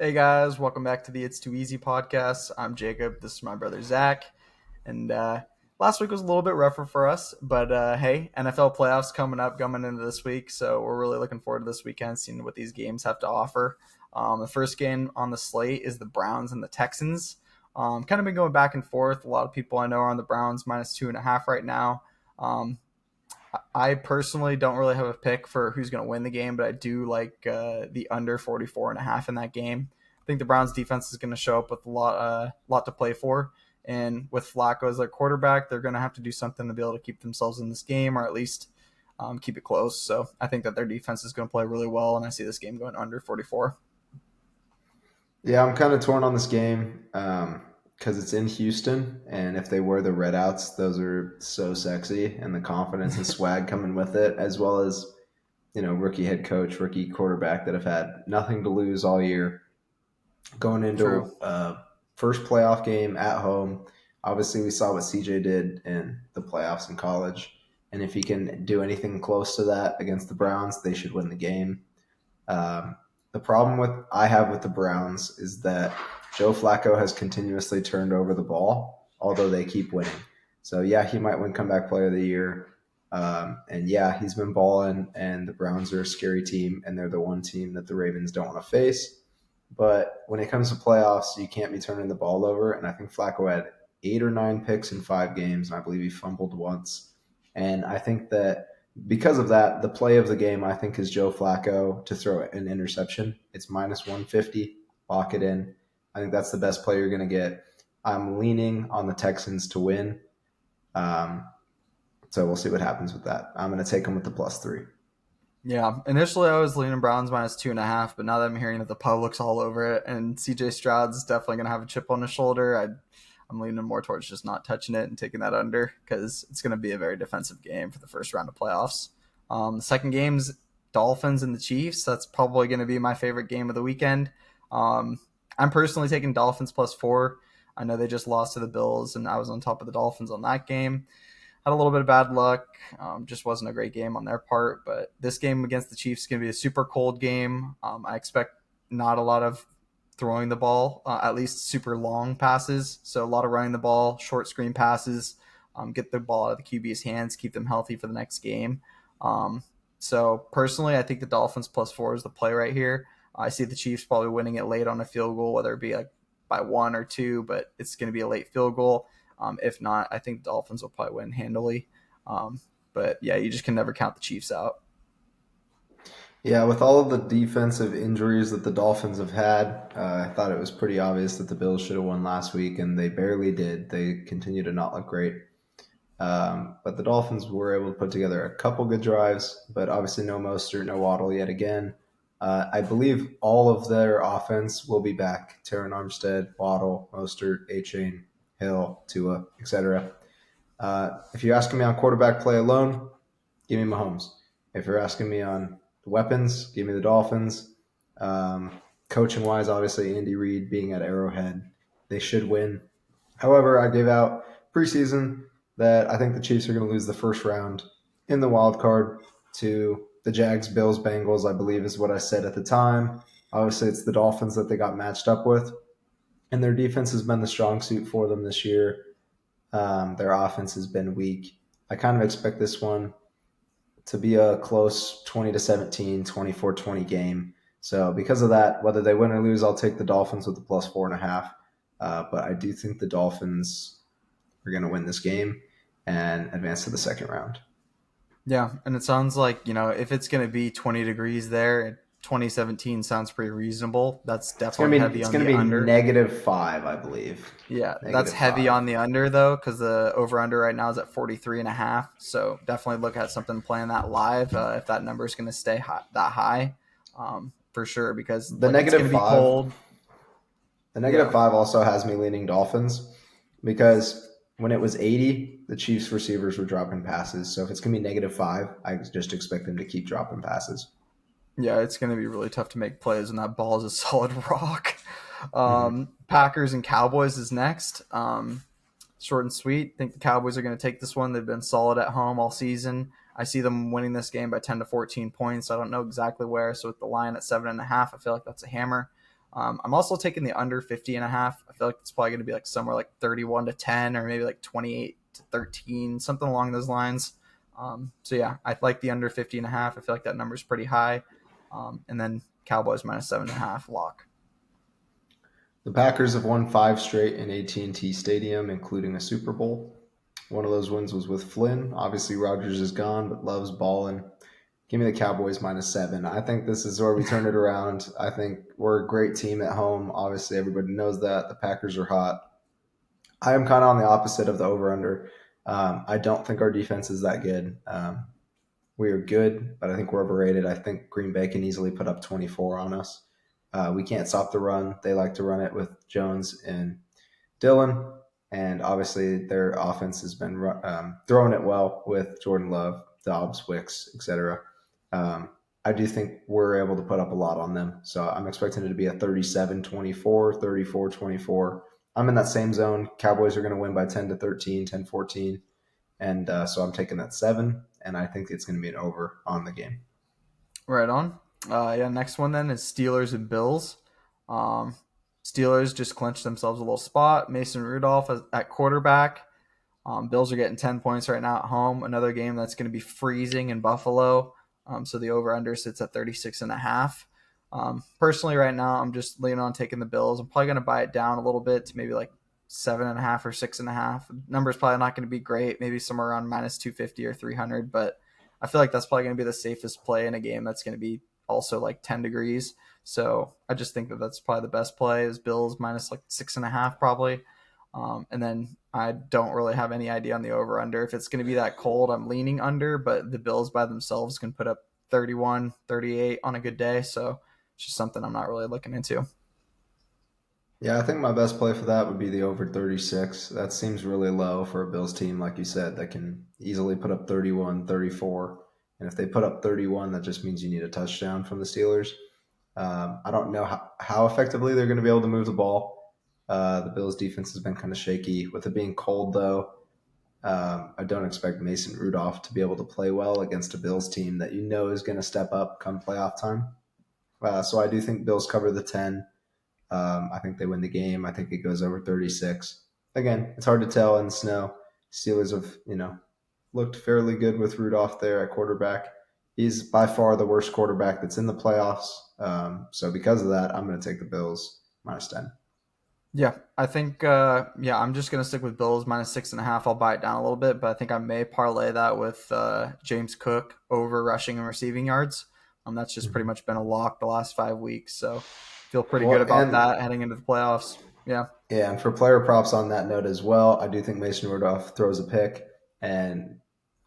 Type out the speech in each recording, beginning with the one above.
Hey guys, welcome back to the It's Too Easy podcast. I'm Jacob. This is my brother Zach. And last week was a little bit rougher for us, but hey, NFL playoffs coming into this week, so we're really looking forward to this weekend, seeing what these games have to offer. The first game on the slate is the Browns and the Texans. Kind of been going back and forth. A lot of people I know are on the Browns -2.5 right now. I personally don't really have a pick for who's going to win the game, but I do like the under 44.5 in that game. I think the Browns defense is going to show up with a lot to play for. And with Flacco as their quarterback, they're going to have to do something to be able to keep themselves in this game, or at least keep it close. So I think that their defense is going to play really well, and I see this game going under 44. Yeah, I'm kind of torn on this game because it's in Houston, and if they wear the red outs, those are so sexy, and the confidence and swag coming with it, as well as rookie head coach, rookie quarterback that have had nothing to lose all year, going True. into first playoff game at home. Obviously, we saw what CJ did in the playoffs in college, and if he can do anything close to that against the Browns, they should win the game. Um, the problem I have with the Browns is that Joe Flacco has continuously turned over the ball, although they keep winning. So yeah, he might win comeback player of the year. And yeah, he's been balling, and the Browns are a scary team, and they're the one team that the Ravens don't want to face. But when it comes to playoffs, you can't be turning the ball over. And I think Flacco had 8 or 9 picks in 5 games, and I believe he fumbled once. And I think that because of that, the play of the game, I think, is Joe Flacco to throw an interception. It's -150. Lock it in. I think that's the best play you're going to get. I'm leaning on the Texans to win. Um, so we'll see what happens with that. I'm going to take them with the +3. Yeah, initially I was leaning Browns -2.5, but now that I'm hearing that the public's all over it and CJ Stroud's definitely going to have a chip on his shoulder, I'm leaning more towards just not touching it and taking that under because it's going to be a very defensive game for the first round of playoffs. The second game's Dolphins and the Chiefs. That's probably going to be my favorite game of the weekend. I'm personally taking Dolphins +4. I know they just lost to the Bills, and I was on top of the Dolphins on that game. Had a little bit of bad luck. Just wasn't a great game on their part. But this game against the Chiefs is going to be a super cold game. I expect not a lot of throwing the ball, at least super long passes. So a lot of running the ball, short screen passes, get the ball out of the QB's hands, keep them healthy for the next game. So personally, I think the Dolphins +4 is the play right here. I see the Chiefs probably winning it late on a field goal, whether it be like by 1 or 2, but it's going to be a late field goal. If not, I think the Dolphins will probably win handily. But yeah, you just can never count the Chiefs out. Yeah, with all of the defensive injuries that the Dolphins have had, I thought it was pretty obvious that the Bills should have won last week, and they barely did. They continue to not look great. But the Dolphins were able to put together a couple good drives, but obviously no Mostert, no Waddle yet again. I believe all of their offense will be back. Terran Armstead, Waddle, Mostert, A-Chain, Hill, Tua, etc. If you're asking me on quarterback play alone, give me Mahomes. If you're asking me on the weapons, give me the Dolphins. Coaching wise, obviously Andy Reid being at Arrowhead, they should win. However, I gave out preseason that I think the Chiefs are going to lose the first round in the wild card to the Jags, Bills, Bengals, I believe is what I said at the time. Obviously, it's the Dolphins that they got matched up with, and their defense has been the strong suit for them this year. Their offense has been weak. I kind of expect this one to be a close 20-17, 24-20 game. So because of that, whether they win or lose, I'll take the Dolphins with the +4.5. But I do think the Dolphins are going to win this game and advance to the second round. Yeah, and it sounds like, if it's going to be 20 degrees there, 2017 sounds pretty reasonable. That's definitely heavy It's on going the to be under. -5, I believe. Yeah, that's heavy -5. on the under, though, because the over-under right now is at 43.5. So definitely look at something playing that live if that number is going to stay that high, for sure, because The it's going negative to be five. cold. The negative Yeah, five also has me leaning Dolphins because when it was 80, the Chiefs receivers were dropping passes. So if it's going to be -5, I just expect them to keep dropping passes. yeah, it's going to be really tough to make plays when that ball is a solid rock. Mm-hmm. Packers and Cowboys is next. Short and sweet. I think the Cowboys are going to take this one. They've been solid at home all season. I see them winning this game by 10 to 14 points. I don't know exactly where. So with the line at 7.5, I feel like that's a hammer. I'm also taking the under 50.5. I feel like it's probably going to be like somewhere like 31-10 or maybe like 28-13, something along those lines. So yeah, I like the under 50.5. I feel like that number is pretty high. And then Cowboys minus 7.5 lock. The Packers have won 5 straight in AT&T Stadium, including a Super Bowl. One of those wins was with Flynn. Obviously, Rodgers is gone, but loves balling. Give me the Cowboys -7. I think this is where we turn it around. I think we're a great team at home. Obviously, everybody knows that. The Packers are hot. I am kind of on the opposite of the over/under. I don't think our defense is that good. We are good, but I think we're overrated. I think Green Bay can easily put up 24 on us. We can't stop the run. They like to run it with Jones and Dylan, and obviously their offense has been throwing it well with Jordan Love, Dobbs, Wicks, etc. I do think we're able to put up a lot on them, so I'm expecting it to be a 37-24, 34-24. I'm in that same zone. Cowboys are going to win by 10-13, 10-14, and so I'm taking that 7, and I think it's going to be an over on the game. Right on. Yeah, next one then is Steelers and Bills. Um, Steelers just clinched themselves a little spot. Mason Rudolph at quarterback. Bills are getting 10 points right now at home. Another game that's going to be freezing in Buffalo. So the over-under sits at 36.5. Personally, right now, I'm just leaning on taking the Bills. I'm probably going to buy it down a little bit to maybe like 7.5 or 6.5. Number's probably not going to be great. Maybe somewhere around minus 250 or 300. But I feel like that's probably going to be the safest play in a game that's going to be also like 10 degrees. So I just think that that's probably the best play is Bills minus like 6.5 probably. And then I don't really have any idea on the over under. If it's going to be that cold, I'm leaning under, but the Bills by themselves can put up 31, 38 on a good day. So it's just something I'm not really looking into. Yeah, I think my best play for that would be the over 36. That seems really low for a Bills team, like you said, that can easily put up 31, 34. And if they put up 31, that just means you need a touchdown from the Steelers. I don't know how effectively they're going to be able to move the ball. The Bills' defense has been kind of shaky. With it being cold, though, I don't expect Mason Rudolph to be able to play well against a Bills team that you know is going to step up come playoff time. So I do think Bills cover the 10. I think they win the game. I think it goes over 36. Again, it's hard to tell in the snow. Steelers have, looked fairly good with Rudolph there at quarterback. He's by far the worst quarterback that's in the playoffs. So because of that, I'm going to take the Bills -10. Yeah, I think, I'm just going to stick with Bills minus 6.5. I'll buy it down a little bit, but I think I may parlay that with James Cook over rushing and receiving yards. That's just pretty Mhm. much been a lock the last 5 weeks. So feel pretty good Well, about and that heading into the playoffs. Yeah, yeah, and for player props on that note as well, I do think Mason Rudolph throws a pick, and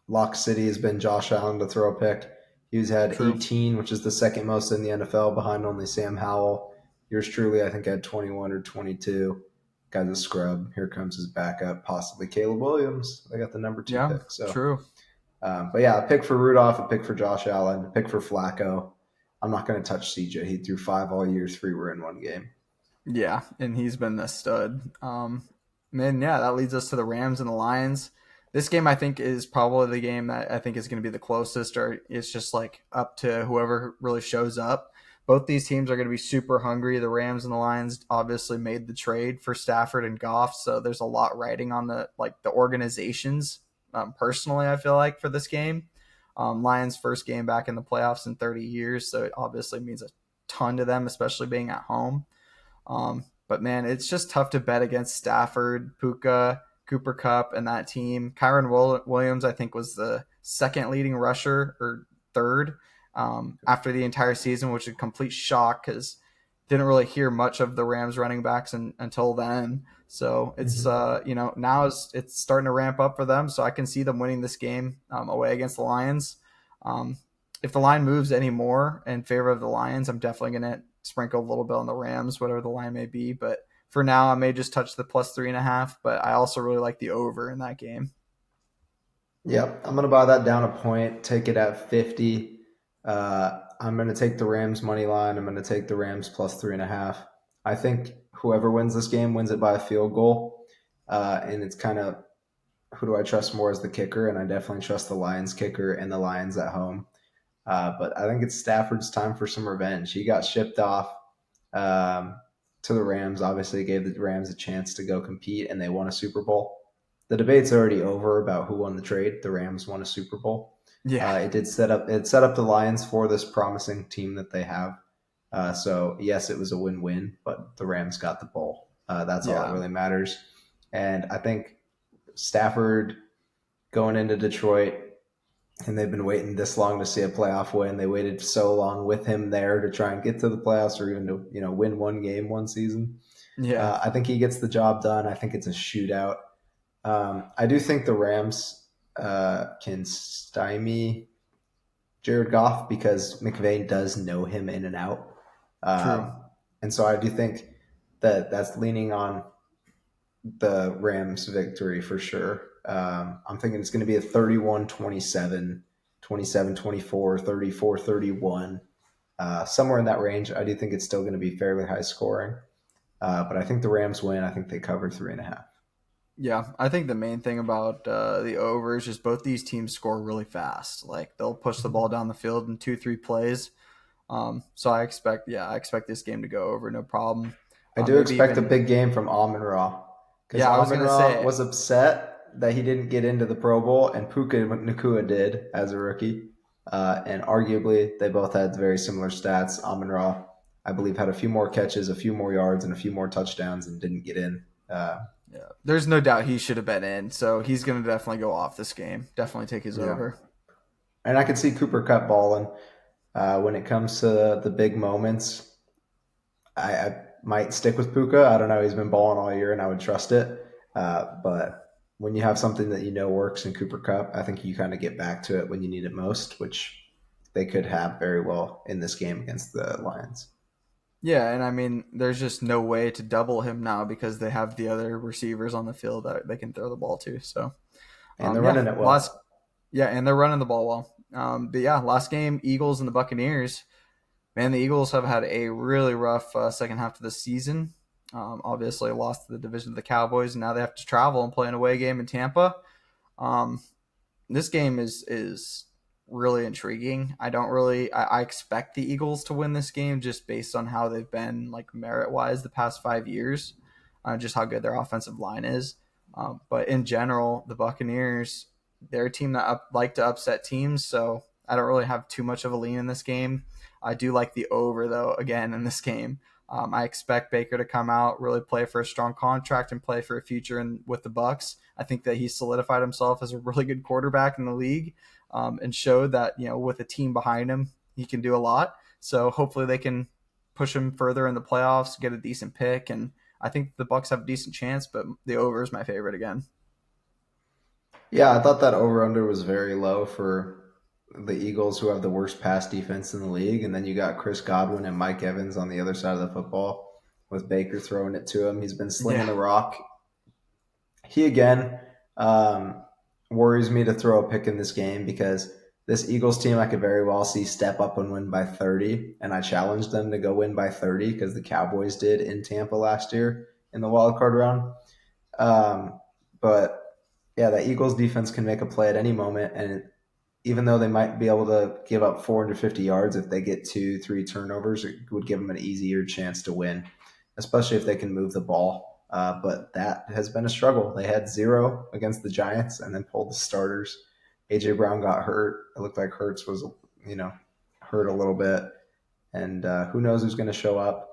Lock City has been Josh Allen to throw a pick. He's had true. 18, which is the second most in the NFL, behind only Sam Howell. Yours truly, I think, had 21 or 22. Guy's a scrub. Here comes his backup, possibly Caleb Williams. They got the number 2 Yeah, pick. So, true. but yeah, a pick for Rudolph, a pick for Josh Allen, a pick for Flacco. I'm not going to touch CJ. He threw 5 all year, 3 were in one game. Yeah, and he's been the stud. Man, yeah, that leads us to the Rams and the Lions. This game, I think, is probably the game that I think is going to be the closest, or it's just like up to whoever really shows up. Both these teams are going to be super hungry. The Rams and the Lions obviously made the trade for Stafford and Goff, so there's a lot riding on the organizations. Personally, I feel like for this game, Lions' first game back in the playoffs in 30 years, so it obviously means a ton to them, especially being at home. But man, it's just tough to bet against Stafford, Puka, Cooper Cup, and that team. Kyron Williams, I think, was the second leading rusher or third after the entire season, which is a complete shock because didn't really hear much of the Rams running backs until then. So it's Mm-hmm. now it's starting to ramp up for them. So I can see them winning this game away against the Lions. Um, if the line moves any more in favor of the Lions, I'm definitely going to sprinkle a little bit on the Rams, whatever the line may be. But for now, I may just touch the plus 3.5. But I also really like the over in that game. Yep, I'm going to buy that down a point, take it at 50. I'm going to take the Rams money line. I'm going to take the Rams +3.5. I think whoever wins this game wins it by a field goal. And it's kind of who do I trust more as the kicker? And I definitely trust the Lions kicker and the Lions at home. But I think it's Stafford's time for some revenge. He got shipped off. um, to the Rams. Obviously, it gave the Rams a chance to go compete, and they won a Super Bowl. The debate's already over about who won the trade. The Rams won a Super Bowl. Yeah, It set up the Lions for this promising team that they have. So yes, it was a win-win, but the Rams got the bowl. That's all that yeah, really matters. And I think Stafford going into Detroit, and they've been waiting this long to see a playoff win. They waited so long with him there to try and get to the playoffs, or even to win one game one season. yeah. I think he gets the job done. I think it's a shootout. I do think the Rams can stymie Jared Goff because McVay does know him in and out. True. And so I do think that that's leaning on the Rams victory for sure. I'm thinking it's going to be a 31-27, 27-24, 34-31, somewhere in that range. I do think it's still going to be fairly high scoring. But I think the Rams win. I think they cover 3.5. Yeah, I think the main thing about the over is just both these teams score really fast. Like they'll push the ball down the field in 2-3 plays. So I expect this game to go over, no problem. I do Maybe expect a even, big game from Amon Ra because yeah, I was Amon gonna Ra say, was upset that he didn't get into the Pro Bowl, and Puka Nakua did as a rookie. And arguably, they both had very similar stats. Amon Ra, I believe, had a few more catches, a few more yards, and a few more touchdowns, and didn't get in. yeah, there's no doubt he should have been in. So he's gonna definitely go off this game. Definitely take his Yeah, over. and I could see Cooper Cup balling when it comes to the big moments. I might stick with Puka. I don't know. He's been balling all year, and I would trust it. But when you have something that you know works in Cooper Cup, I think you kind of get back to it when you need it most, which they could have very well in this game against the Lions. Yeah, and I mean, there's just no way to double him now because they have the other receivers on the field that they can throw the ball to. So, And they're yeah, running it well. and they're running the ball well. But yeah, last game, Eagles and the Buccaneers. Man, the Eagles have had a really rough second half of the season. Obviously, lost the division to the Cowboys, and now they have to travel and play an away game in Tampa. Um, this game is really intriguing. I expect the Eagles to win this game just based on how they've been like merit wise the past 5 years, just how good their offensive line is. But in general, the Buccaneers, they're a team that like to upset teams, so I don't really have too much of a lean in this game. I do like the over though. Again, in this game, I expect Baker to come out, really play for a strong contract, and play for a future with the Bucks. I think that he's solidified himself as a really good quarterback in the league, and showed that with a team behind him, he can do a lot. So hopefully they can push him further in the playoffs, get a decent pick, and I think the Bucks have a decent chance. But the over is my favorite again. Yeah, I thought that over under was very low for the Eagles, who have the worst pass defense in the league. And then you got Chris Godwin and Mike Evans on the other side of the football with Baker throwing it to him. He's been slinging Yeah, the rock. He again worries me to throw a pick in this game because this Eagles team I could very well see step up and win by 30. And I challenged them to go win by 30 because the Cowboys did in Tampa last year in the wild card round. But yeah, the Eagles defense can make a play at any moment. And even though they might be able to give up 450 yards, if they get 2, 3 turnovers, it would give them an easier chance to win, especially if they can move the ball. But that has been a struggle. They had 0 against the Giants and then pulled the starters. AJ Brown got hurt. It looked like Hurts was, hurt a little bit. And who knows who's going to show up.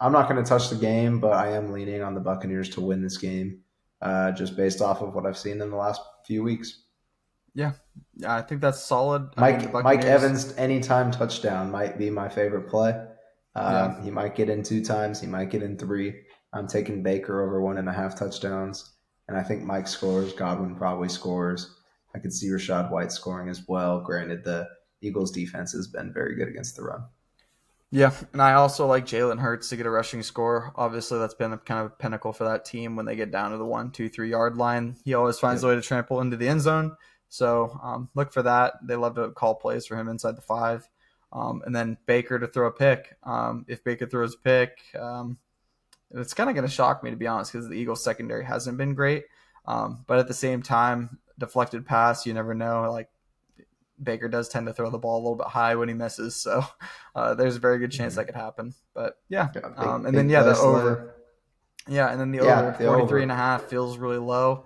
I'm not going to touch the game, but I am leaning on the Buccaneers to win this game, just based off of what I've seen in the last few weeks. yeah, I think that's solid. I mean, the Mike Buccaneers. Evans anytime touchdown might be my favorite play. Yeah, He might get in 2 times. He might get in 3. I'm taking Baker over 1.5 touchdowns, and I think Mike scores. Godwin probably scores. I could see Rashad White scoring as well. Granted, the Eagles' defense has been very good against the run. yeah, and I also like Jalen Hurts to get a rushing score. Obviously, that's been a kind of a pinnacle for that team when they get down to the 1, 2, 3 yard line. He always finds a Yep. way to trample into the end zone. So look for that. They love to call plays for him inside the 5. And then Baker to throw a pick. If Baker throws a pick, it's kind of going to shock me, to be honest, because the Eagles secondary hasn't been great. But at the same time, deflected pass, you never know. Like Baker does tend to throw the ball a little bit high when he misses, so there's a very good chance that could happen. But yeah, Yeah, big and then big yeah, play the over. slay. Yeah, and then the over Yeah, the 43 and a over. half feels really low.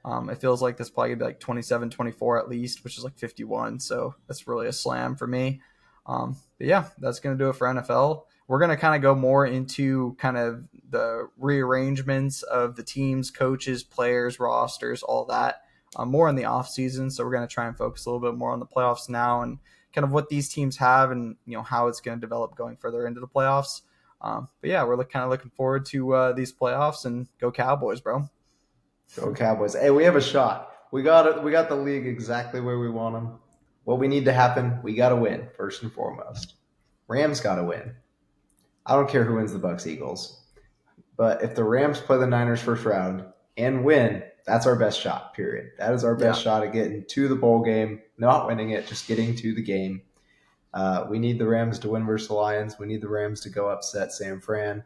It feels like this probably could be like 27, 24 at least, which is like 51. So that's really a slam for me. But yeah, that's going to do it for NFL. We're going to kind of go more into kind of the rearrangements of the teams, coaches, players, rosters, all that, more in the off season. So we're going to try and focus a little bit more on the playoffs now and kind of what these teams have and how it's going to develop going further into the playoffs. But yeah, we're kind of looking forward to these playoffs and go Cowboys, bro. Go Cowboys. Hey, we have a shot. We got it. We got the league exactly where we want them. What we need to happen, we got to win first and foremost. Rams got to win. I don't care who wins the Bucks Eagles, but if the Rams play the Niners first round and win, that's our best shot. Period. That is our best Yeah, shot at getting to the bowl game, not winning it, just getting to the game. We need the Rams to win versus the Lions. We need the Rams to go upset San Fran.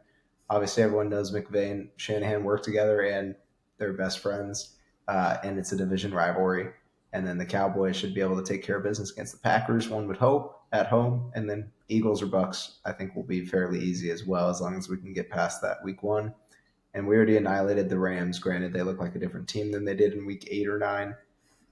Obviously, everyone knows McVay and Shanahan work together, and they're best friends, and it's a division rivalry. And then the Cowboys should be able to take care of business against the Packers, one would hope, at home. And then Eagles or Bucks, I think, will be fairly easy as well, as long as we can get past that week one. And we already annihilated the Rams. Granted, they look like a different team than they did in week 8 or 9.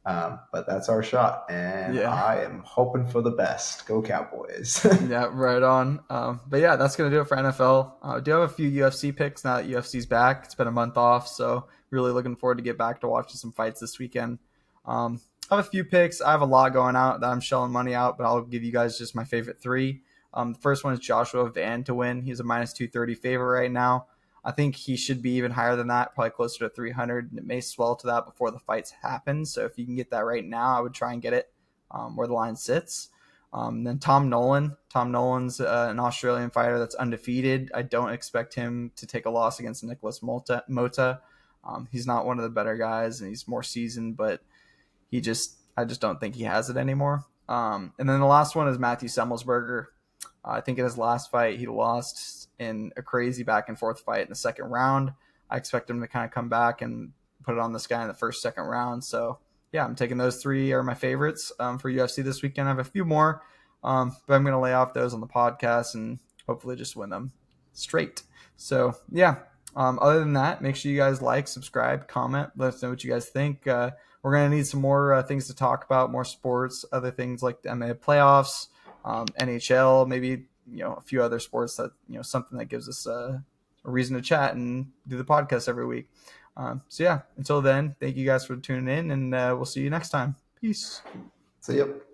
But that's our shot, and yeah, I am hoping for the best. Go Cowboys! yeah, right on. But yeah, that's gonna do it for NFL. Do have a few UFC picks now that UFC's back. It's been a month off, so really looking forward to get back to watching some fights this weekend. I have a few picks. I have a lot going out that I'm shelling money out, but I'll give you guys just my favorite three. The first one is Joshua Van to win. He's a minus 230 favorite right now. I think he should be even higher than that, probably closer to 300. And it may swell to that before the fights happen. So if you can get that right now, I would try and get it where the line sits. Then Tom Nolan. Tom Nolan's an Australian fighter that's undefeated. I don't expect him to take a loss against Nicholas Mota. He's not one of the better guys, and he's more seasoned, but I just don't think he has it anymore. And then the last one is Matthew Semmelsberger. I think in his last fight, he lost in a crazy back and forth fight in the second round. I expect him to kind of come back and put it on this guy in the first, second round. So, yeah, I'm taking those three are my favorites for UFC this weekend. I have a few more, but I'm going to lay off those on the podcast and hopefully just win them straight. So, yeah, other than that, make sure you guys like, subscribe, comment, let us know what you guys think. We're going to need some more things to talk about, more sports, other things like the MMA playoffs, NHL, maybe a few other sports that something that gives us a reason to chat and do the podcast every week. So yeah, until then, thank you guys for tuning in, and we'll see you next time. Peace. See you.